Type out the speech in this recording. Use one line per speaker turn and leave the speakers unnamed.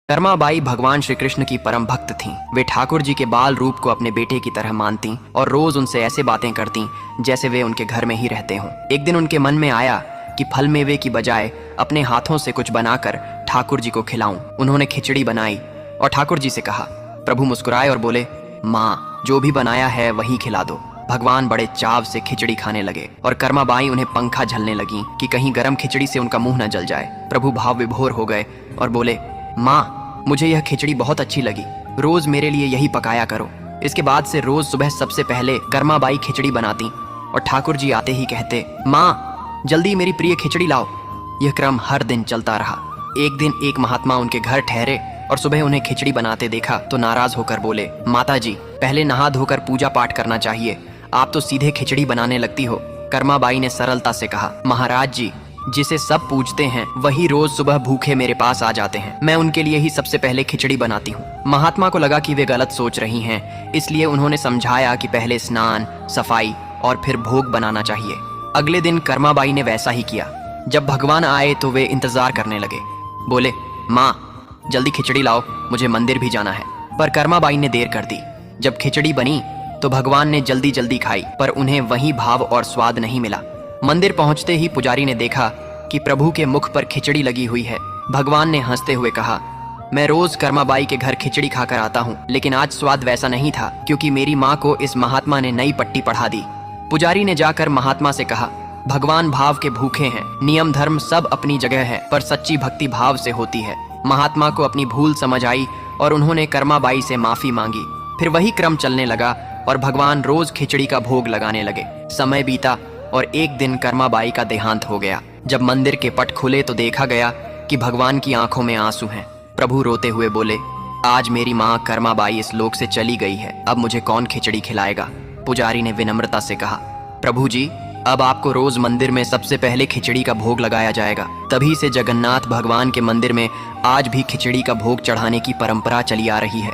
कर्माबाई भगवान श्री कृष्ण की परम भक्त थीं। वे ठाकुर जी के बाल रूप को अपने बेटे की तरह मानती और रोज उनसे ऐसे बातें करती जैसे वे उनके घर में ही रहते हों। एक दिन उनके मन में आया कि फल मेवे की बजाय अपने हाथों से कुछ बनाकर ठाकुर जी को खिलाऊं। उन्होंने खिचड़ी बनाई और ठाकुर जी से कहा। प्रभु मुस्कुराए और बोले, माँ, जो भी बनाया है वही खिला दो। भगवान बड़े चाव से खिचड़ी खाने लगे और कर्माबाई उन्हें पंखा झलने लगी कि कहीं गर्म खिचड़ी से उनका मुंह न जल जाए। प्रभु भाव विभोर हो गए और बोले, माँ, मुझे यह खिचड़ी बहुत अच्छी लगी, रोज मेरे लिए यही पकाया करो। इसके बाद से रोज सुबह सबसे पहले कर्माबाई खिचड़ी बनाती और ठाकुर जी आते ही कहते, माँ, जल्दी मेरी प्रिय खिचड़ी लाओ। यह क्रम हर दिन चलता रहा। एक दिन एक महात्मा उनके घर ठहरे और सुबह उन्हें खिचड़ी बनाते देखा तो नाराज होकर बोले, माता जी, पहले नहा धोकर पूजा पाठ करना चाहिए, आप तो सीधे खिचड़ी बनाने लगती हो। कर्माबाई ने सरलता से कहा, महाराज जी, जिसे सब पूजते हैं वही रोज सुबह भूखे मेरे पास आ जाते हैं। मैं उनके लिए ही सबसे पहले खिचड़ी बनाती हूँ। महात्मा को लगा कि वे गलत सोच रही हैं, इसलिए उन्होंने समझाया कि पहले स्नान, सफाई और फिर भोग बनाना चाहिए। अगले दिन कर्माबाई ने वैसा ही किया। जब भगवान आए तो वे इंतजार करने लगे। बोले, माँ, जल्दी खिचड़ी लाओ, मुझे मंदिर भी जाना है। पर कर्माबाई ने देर कर दी। जब खिचड़ी बनी तो भगवान ने जल्दी जल्दी खाई, पर उन्हें वही भाव और स्वाद नहीं मिला। मंदिर पहुंचते ही पुजारी ने देखा कि प्रभु के मुख पर खिचड़ी लगी हुई है। भगवान ने हंसते हुए कहा, मैं रोज कर्माबाई के घर खिचड़ी खाकर आता हूँ, लेकिन आज स्वाद वैसा नहीं था क्योंकि मेरी माँ को इस महात्मा ने नई पट्टी पढ़ा दी। पुजारी ने जाकर महात्मा से कहा, भगवान भाव के भूखे हैं, नियम धर्म सब अपनी जगह है, पर सच्ची भक्ति भाव से होती है। महात्मा को अपनी भूल समझ आई और उन्होंने कर्माबाई से माफी मांगी। फिर वही क्रम चलने लगा और भगवान रोज खिचड़ी का भोग लगाने लगे। समय बीता और एक दिन कर्माबाई का देहांत हो गया। जब मंदिर के पट खुले तो देखा गया कि भगवान की आंखों में आंसू हैं। प्रभु रोते हुए बोले, आज मेरी माँ कर्माबाई इस लोक से चली गई है, अब मुझे कौन खिचड़ी खिलाएगा। पुजारी ने विनम्रता से कहा, प्रभु जी, अब आपको रोज मंदिर में सबसे पहले खिचड़ी का भोग लगाया जाएगा। तभी से जगन्नाथ भगवान के मंदिर में आज भी खिचड़ी का भोग चढ़ाने की परंपरा चली आ रही है।